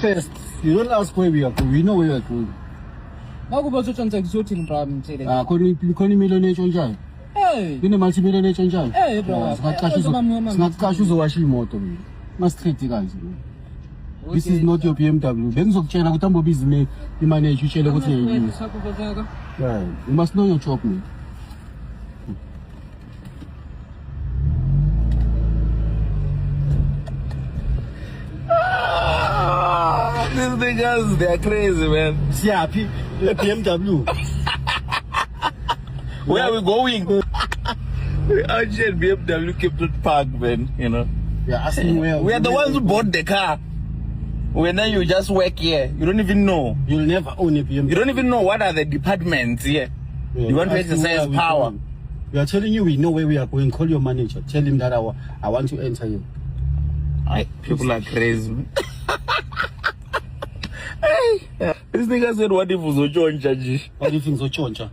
first. You don't ask where we are going. We know where we are going. Khona imillionaire onjani? Yini multi-millionaire onjani? Bro. Singaqasha uzowasha imoto mina. Must-treat guys. This is not your BMW. Bengizokutshela ukuthi ambobizi imanager utshele ukuthi ngiyini. Yeah, you must know your job, man. These niggas, they're crazy, man. CRP, BMW. Where are we going? We out here BMW kept it parked, man, you know. Yeah, asking where. We are the ones who bought the car. When now you just work here, you don't even know. You'll never own a BMW. You don't even know what are the departments here. Yeah, you want to exercise power. We are telling you we know where we are going. Call your manager. Tell him that I want to enter here. People are crazy. Hey, this nigga said, what if Uzochoncha? What if Uzochoncha?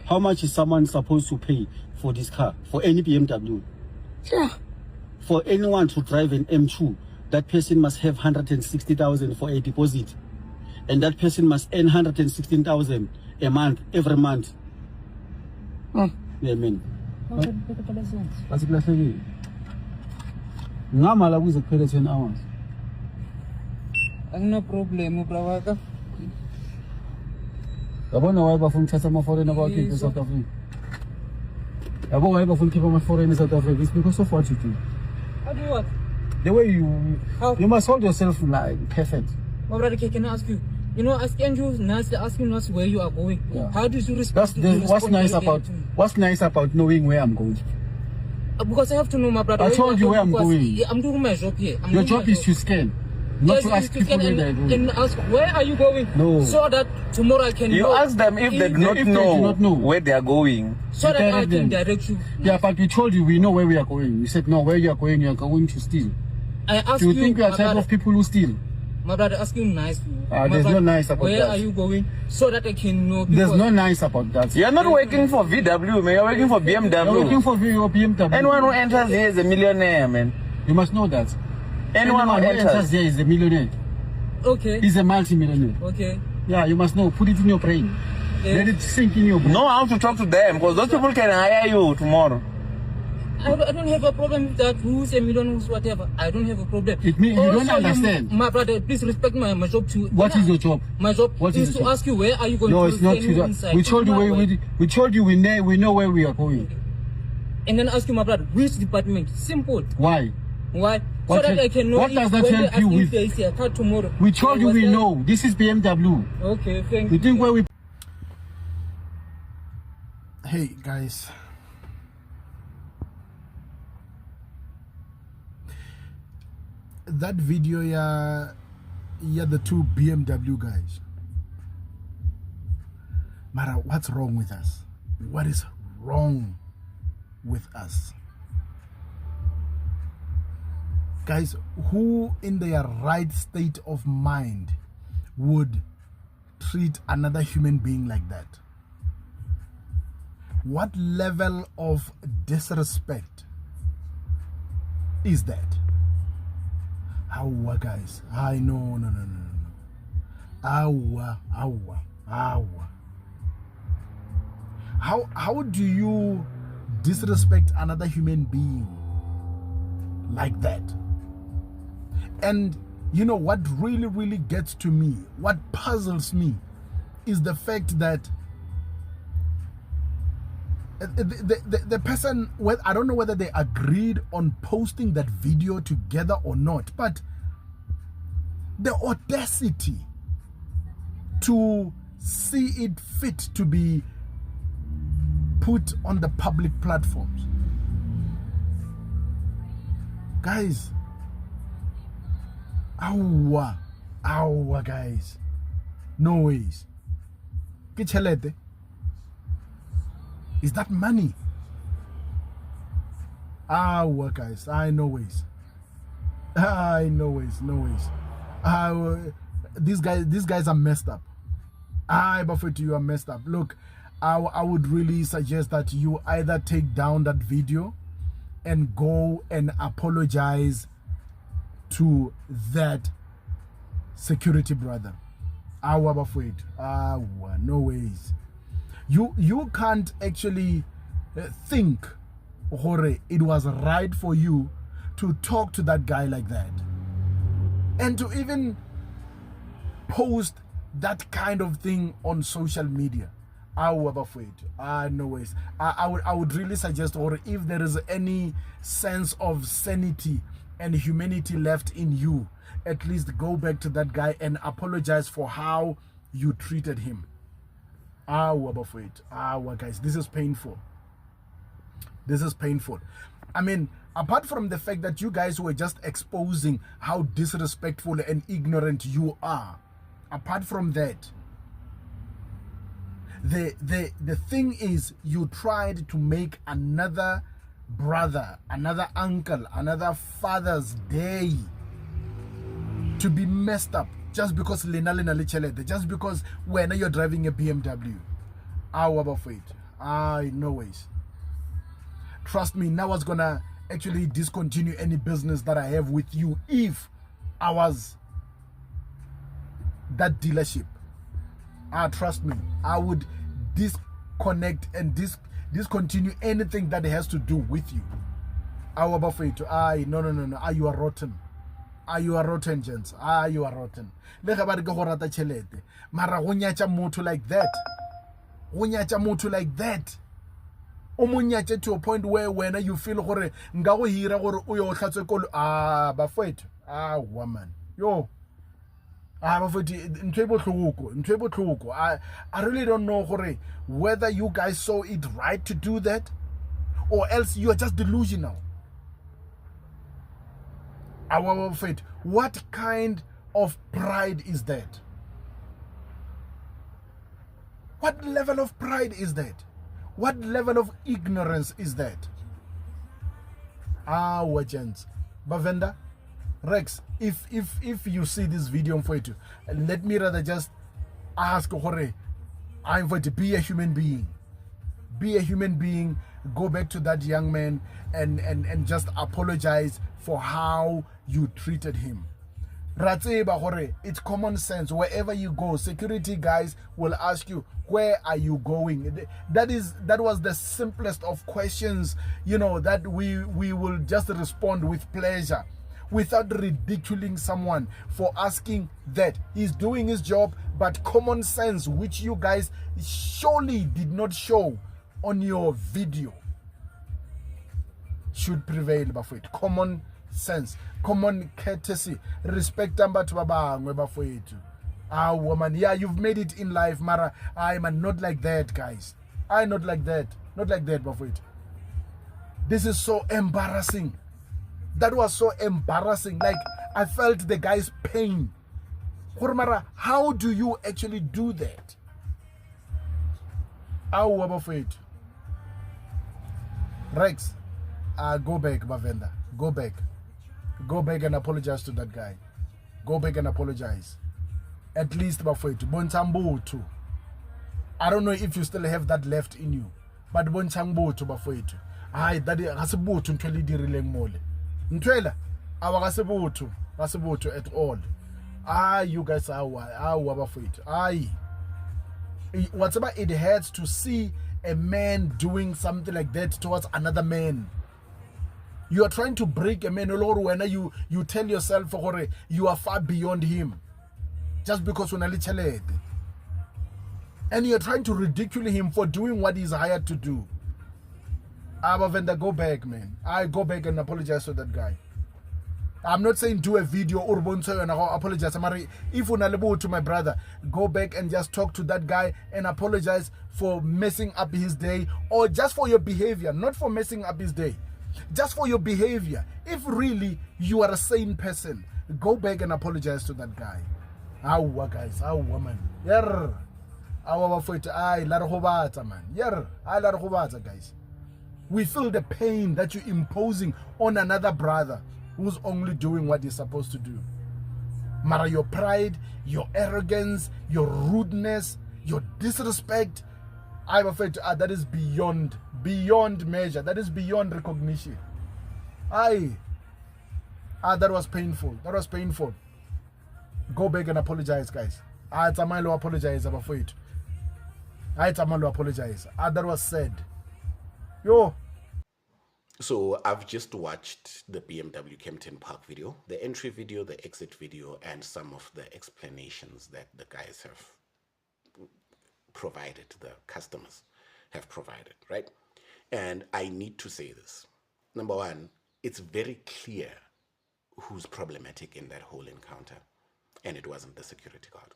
How much is someone supposed to pay for this car? For any BMW? Yeah. For anyone to drive an M2, that person must have 160,000 for a deposit. And that person must earn 116,000 a month, every month. Yeah, man. What's it like? Ngamala kuze kuphele 10 hours. No problem, brother. Yabona why bafuna ukuthatha ama-foreigner bawakhiphe eSouth Africa? Yabo why bafuna ukhipha ama-foreigner eSouth Africa? It's because of what you do. How do what? The way you must hold yourself like perfect. My brother, can I ask you? You know, asking you nicely, asking us where you are going. Yeah. How do you respect? What's nice about knowing where I'm going? Because I have to know, my brother. I told you where I'm going. I'm doing my job here. Your job is to scan, not to ask people where they're going. And ask, where are you going? No. So that tomorrow I can You know. ask them if they do not know where they are going. So that I can direct you. Yeah, but we told you we know where we are going. You said no, where you are going to steal. I asked you. You think we are type of people who steal? My brother, asking nicely. There's no nice about where that. Where are you going? So that I can know. There's no nice about that. You're not working for VW, man. You're working for BMW. You're working for BMW. Anyone who enters here is a millionaire, man. You must know that. Anyone who enters here is a millionaire. Okay. He's a multi-millionaire. Okay. Yeah, you must know. Put it in your brain. Yeah. Let it sink in your brain. Know how to talk to them, because those people can hire you tomorrow. I don't have a problem with that. Who's a million, who's whatever. I don't have a problem. It means you don't understand. My brother, please respect my job too. What is your job? My job is to ask you where are you going. No, it's not to that. We told you we told you we know where we are going. Okay. And then ask you, my brother, which department? Simple. Why? Why? So that I can know. What does that help you with? A car tomorrow. We told you we know. This is BMW. Okay, thank you. You think where we? Hey guys. That video, yeah, the two BMW guys. Mara, what's wrong with us? What is wrong with us? Guys, who in their right state of mind would treat another human being like that? What level of disrespect is that? Awa, guys. No. Awa. How do you disrespect another human being like that? And you know what really gets to me, what puzzles me, is the fact that the person, well, I don't know whether they agreed on posting that video together or not, but the audacity to see it fit to be put on the public platforms. Guys, awa, guys, no ways. Kichelete. Is that money? Guys, no ways. These guys are messed up. Buffett, you are messed up. Look, I would really suggest that you either take down that video and go and apologize to that security brother. No ways. You can't actually think it was right for you to talk to that guy like that, and to even post that kind of thing on social media. No ways. I would really suggest, or if there is any sense of sanity and humanity left in you, at least go back to that guy and apologize for how you treated him. Guys, this is painful. This is painful. I mean, apart from the fact that you guys were just exposing how disrespectful and ignorant you are, apart from that, the thing is, you tried to make another brother, another uncle, another Father's Day to be messed up just because just because when you're driving a BMW. No ways. Trust me, now I was gonna actually discontinue any business that I have with you if I was that dealership. Trust me, I would disconnect and discontinue anything that has to do with you. No. You are rotten. You are rotten, gents. You are rotten. Mara motho like that. Motho like that. To a point where when you feel gore nga go hira gore o yo hlatswe kolo bafethu woman yo bafethu I really don't know gore whether you guys saw it right to do that or else you are just delusional. What kind of pride is that? What level of pride is that? What level of ignorance is that? Gents. Bavenda, Rex, if you see this video for you, let me rather just ask I'm going to be a human being. Be a human being, go back to that young man and just apologize for how you treated him. It's common sense. Wherever you go, security guys will ask you, where are you going? That was the simplest of questions, that we will just respond with pleasure without ridiculing someone for asking that. He's doing his job, but common sense, which you guys surely did not show on your video, should prevail. Common sense, common courtesy, respect batho ba bangwe bafethu. Woman, yeah, you've made it in life, mara I'm not like that, guys. I'm not like that bafethu. This is so embarrassing. That was so embarrassing. Like, I felt the guy's pain. Mara, how do you actually do that? Bafethu. Rex, go back, Bavenda. Go back. Go back and apologize to that guy. Go back and apologize. At least bafethu bontshang. I don't know if you still have that left in you, but bontshang botho bafethu. That ga se botho ntwe le dirileng mole. Ntwela awa ga se botho at all. You guys are bafethu. Whatever it hurts to see a man doing something like that towards another man. You are trying to break a man, when you tell yourself you are far beyond him just because and you're trying to ridicule him for doing what he's hired to do. Abavenda, go back, man. I go back and apologize to that guy. I'm not saying do a video or and apologize. If to my brother, go back and just talk to that guy and apologize for messing up his day, or just for your behavior, not for messing up his day. Just for your behavior. If really you are a sane person, go back and apologize to that guy. Guys, woman. Yeah. Guys. We feel the pain that you're imposing on another brother who's only doing what he's supposed to do. Mara, your pride, your arrogance, your rudeness, your disrespect, I'm afraid that is beyond measure. That is beyond recognition. Aye. That was painful. That was painful. Go back and apologize, guys. It's a mile apologize about it. It's a mile apologize. That was sad. Yo. So I've just watched the BMW Kempton Park video, the entry video, the exit video, and some of the explanations that the guys have provided, the customers have provided, right? And I need to say this. Number one, it's very clear who's problematic in that whole encounter, and it wasn't the security guard.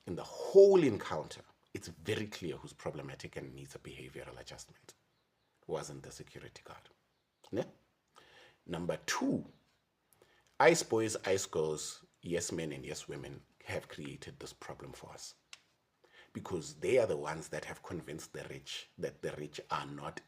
In the whole encounter, it's very clear who's problematic and needs a behavioral adjustment. Wasn't the security guard. Yeah? Number two, ICE boys, ICE girls, yes men and yes women have created this problem for us because they are the ones that have convinced the rich that the rich are not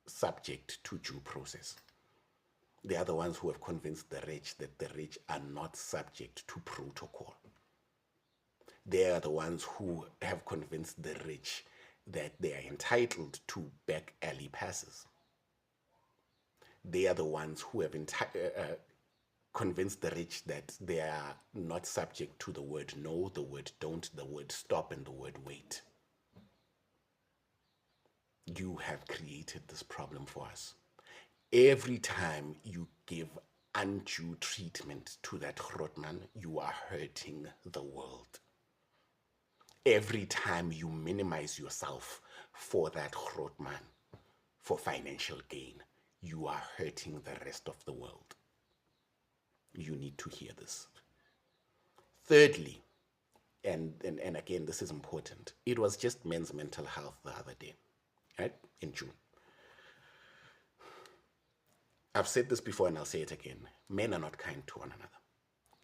subject to due process. They are the ones who have convinced the rich that the rich are not subject to protocol. They are the ones who have convinced the rich that they are entitled to back alley passes. They are the ones who have convinced the rich that they are not subject to the word no, the word don't, the word stop, and the word wait. You have created this problem for us. Every time you give undue treatment to that Grootman, you are hurting the world. Every time you minimize yourself for that Grootman, for financial gain, you are hurting the rest of the world. You need to hear this. Thirdly, and again, this is important, it was just Men's Mental Health the other day, right, in June. I've said this before and I'll say it again. Men are not kind to one another.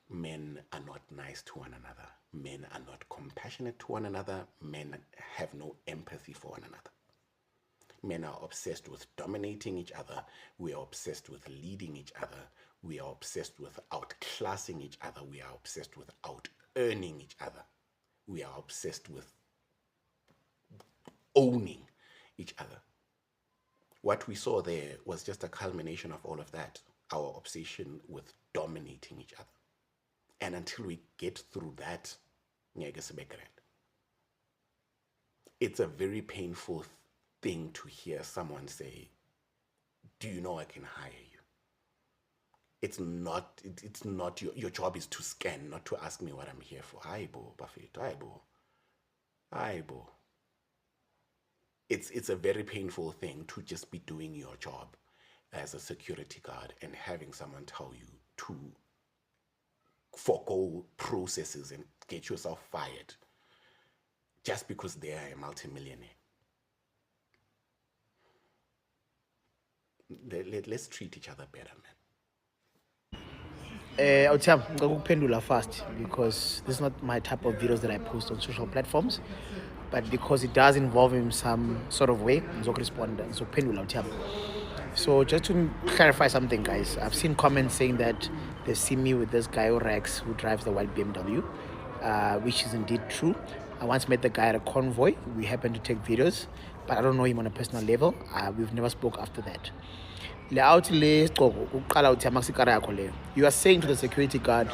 Men are not nice to one another. Men are not compassionate to one another. Men have no empathy for one another. Men are obsessed with dominating each other. We are obsessed with leading each other. We are obsessed with outclassing each other. We are obsessed with out-earning each other. We are obsessed with owning each other. What we saw there was just a culmination of all of that, our obsession with dominating each other. And until we get through that, it's a very painful thing to hear someone say, do you know I can hire you? It's not your job is to scan, not to ask me what I'm here for. Aibo, Buffett, aibo. It's a very painful thing to just be doing your job as a security guard and having someone tell you to forego processes and get yourself fired just because they are a multimillionaire. Let's treat each other better, man. I'll tell you fast because this is not my type of videos that I post on social platforms, but because it does involve in some sort of way, I'll respond. So just to clarify something, guys, I've seen comments saying that they see me with this guy Rex who drives the white BMW, which is indeed true. I once met the guy at a convoy. We happened to take videos, but I don't know him on a personal level. We've never spoke after that. You are saying to the security guard,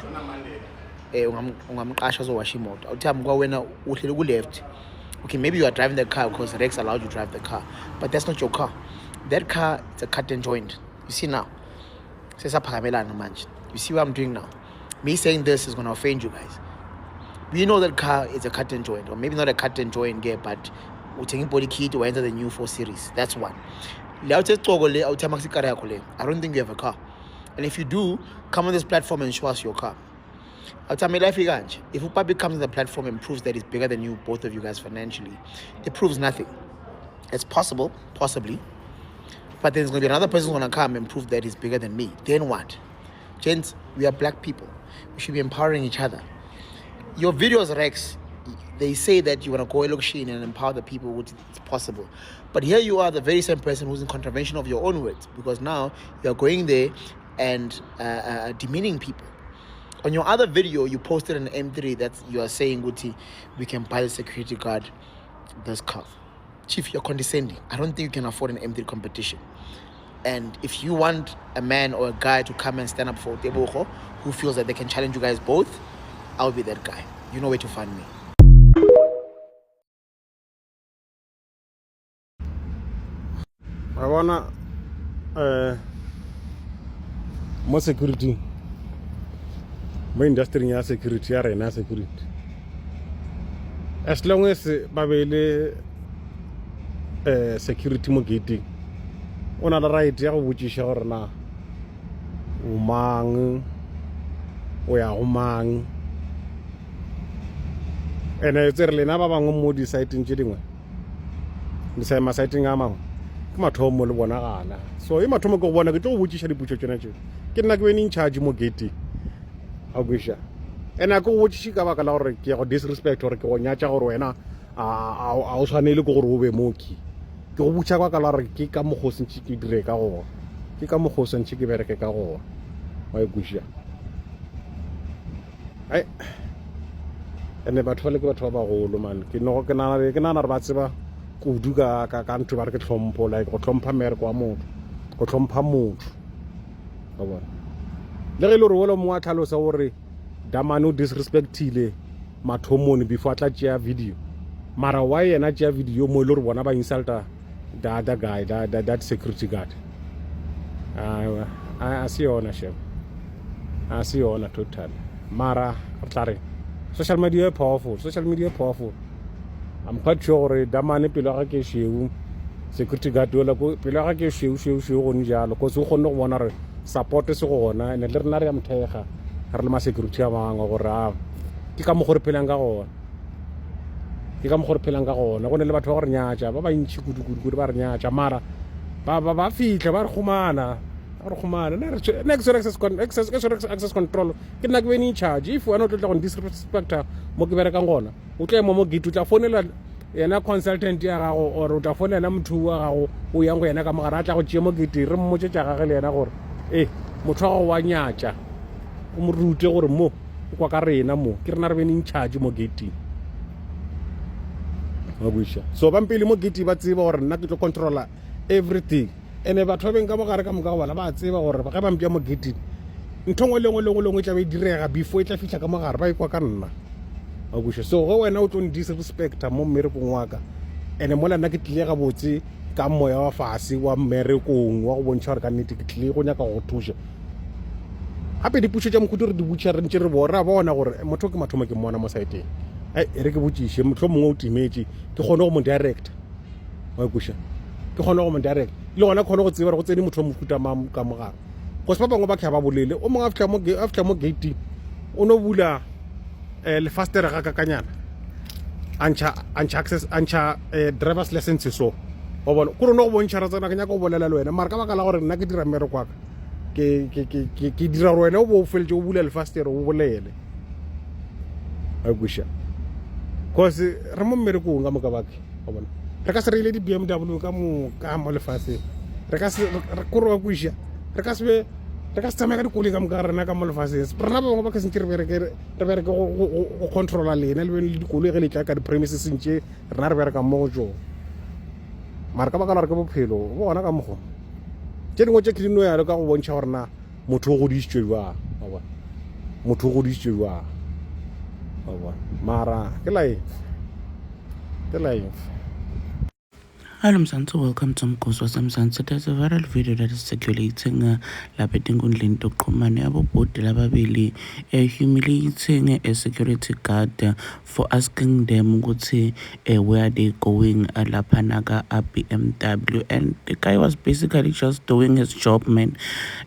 okay, maybe you are driving the car because Rex allowed you to drive the car, but that's not your car. That car is a cut and joint. You see now? You see what I'm doing now? Me saying this is going to offend you guys. We know that car is a cut and joint, or maybe not a cut and joint, but we're taking body key to enter the new 4 Series. That's one. I don't think you have a car. And if you do, come on this platform and show us your car. If Upabi comes on the platform and proves that he's bigger than you, both of you guys financially, it proves nothing. It's possible, possibly. But there's going to be another person who's going to come and prove that he's bigger than me. Then what? Gents, we are black people. We should be empowering each other. Your videos, Rex, they say that you want to go Elokishin and empower the people, which it's possible. But here you are, the very same person who's in contravention of your own words, because now you're going there and demeaning people. On your other video, you posted an M3 that you are saying, Guti, we can buy the security guard this car. Chief, you're condescending. I don't think you can afford an M3 competition. And if you want a man or a guy to come and stand up for Tebogo, who feels that they can challenge you guys both, I'll be that guy. You know where to find me. I wanna more security. My industry ya security ya rena security. As long as babele security mo gate, ona la right ya go botsisha gore na o mang o ya go mang. Ene tsere lena ba bangwe mo di site tse dingwe. Di sa ma site nga mangwe. Ke mathomo le bona gana. So e mathomo go bona ke tlo botsisha diputso tsena tse. Ke nna ke be in charge mo gate. A gwisha. Ena go botsishi ka baka la gore ke go disrespect gore ke go nyatsa gore wena a o tshwanele go gore o be moki. Ke go botsa kwa ka la gore ke ka mogosi ntse ke dire ka go. Ke ka mogosi ntse ke bereke ka go. Wa gwisha. Ai ene batho le ke batho ba bagolo man ke no ke nana re ba tseba kudu ka ntho ba re ke tlhompho like go tlhompha mereko wa motho go tlhompha motho ba bona le ge le re wela mo a tlhalosa gore damano disrespectile mathomone before tla tšea video mara wa yena tšea video mo le re bona ba insulta the other guy that security guard a se yona shame a se yona total mara re tla re social media is powerful. I'm quite sure damane pelo ga ke sheu security guard ola go pelo ga ke sheu go njalo go se go no bona re support se go gona ene le rena re ya mthega re le ma security ya bangwe gore a ke ka mo gore phelang ka gona go ne le batho ba gore nyatsa ba ba ntshi kudu ba re nyatsa mara ba fitla ba re khumana next access control ke nna ke be in charge if wena o tla go disrespecta mo ke bereka ngona o tla mo gitu tla fonela yena consultant ya gago or o tla fonela motho wa gago o yang go yena ka mogara tla go tšea mo gitu re mmotse tša gagwe le yena gore motho wa go wa nyatsa o mo rute gore mo kwa ka rena mo ke rena re be in charge mo gitu wa buisha so ba mpele mo gitu ba tseba gore nna ke tlo controlla everything ene batho ba beng ka mogare ka moka bana ba tseba gore ba ga ba mpia mo gate nthongwe lengwe tla be direga before e tla fitla ka mogare ba ikwa ka nna a bushe so go wena o tlo disrespect mo mmerekong wa ka ene mola nna ke tlile ga botse ka moya wa fase wa mmerekong wa go bontsha gore ka nnete ke tlile go nyaka go thusha gape diputso tša mokhuti re di butša re ntse re bona gore motho ke mathomo ke mmona mo saeteng re ke botsiše motlho mongwe o timetse ke kgone go mo direct wa busha ke kgone go mo direct le gona kgone go tseba go tsene motho mo futa ka mogare go se ba bangwe ba kha ba bolele o mongwe after mo gate o no bula le faster ga ka kanyana ancha driver's license so o bona go no go bontšha ra tsena ka nya go bolela le wena mara ka baka la gore nna ke dira mmere kwa ke dira wena o bo felje o bula le faster o bolele a gusha cause re mo mmere ko nga mo ka baka o bona re ka se re ile di BMW ka mo lefatshe re ka se go re wa kuisha re ka se tsamaya ka dikoli ka mo ka rena ka mo lefatshe rena ba bangwe ba ka se re bereke go controlla lena le bene le dikoli ge le tla ka di-premises ntše rena re bereka mo go jo mara ka baka la re ke bophelo bo gona ka mogo tše dingwe tše ke dino yalo ka go bontšha gore na motho o godisitswe jwang mara ke life. Hello Mzansi, welcome to Mkhosi waseMzansi. There's a viral video that is circulating lapha enkundleni yokuxhumana yabobhuti lababili humiliating a security guard for asking them ukuthi where they going lapha naka BMW, and the guy was basically just doing his job, man,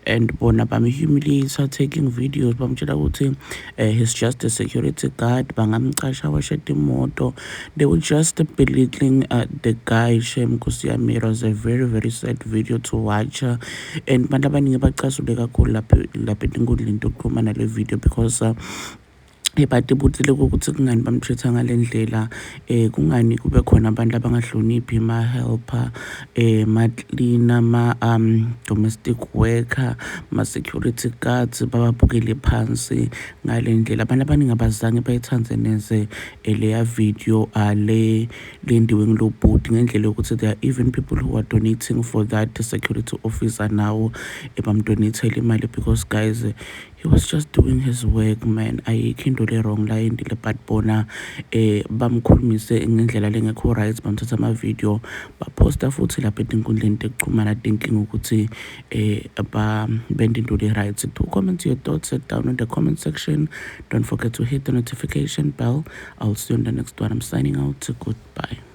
and bona bamhumiliate taking videos bamtshela ukuthi he's just a security guard, bangamqasha washeta imoto. They were just belittling the guy. Because it was a very, very sad video to watch, and bantu abaningi bacasule kakhulu lapha enkundleni yokuxhumana le video because batibutile ukuthi kungani bamtreat-a ngale ndlela, kungani kube khona abantu abangahloniphi, ma-helper, ma-cleaner, ma-domestic worker, ma-security guards, bababukele phansi ngale ndlela. Abantu abaningi abazange bayithande neze leya video lendiwe ngilo bhuti, ngendlela yokuthi there are even people who are donating for that security officer now, bamdonate-ele imali, because guys, he was just doing his work, man. Ayikho into le-wrong la endile, but bona bamkhulumise ngendlela lengekho right, bamthatha ama-video baphosta futhi lapha etinkundleni tekuxhumana, thinking ukuthi bende into le-right. Do comment your thoughts down in the comment section. Don't forget to hit the notification bell. I'll see you on the next one. I'm signing out. Goodbye.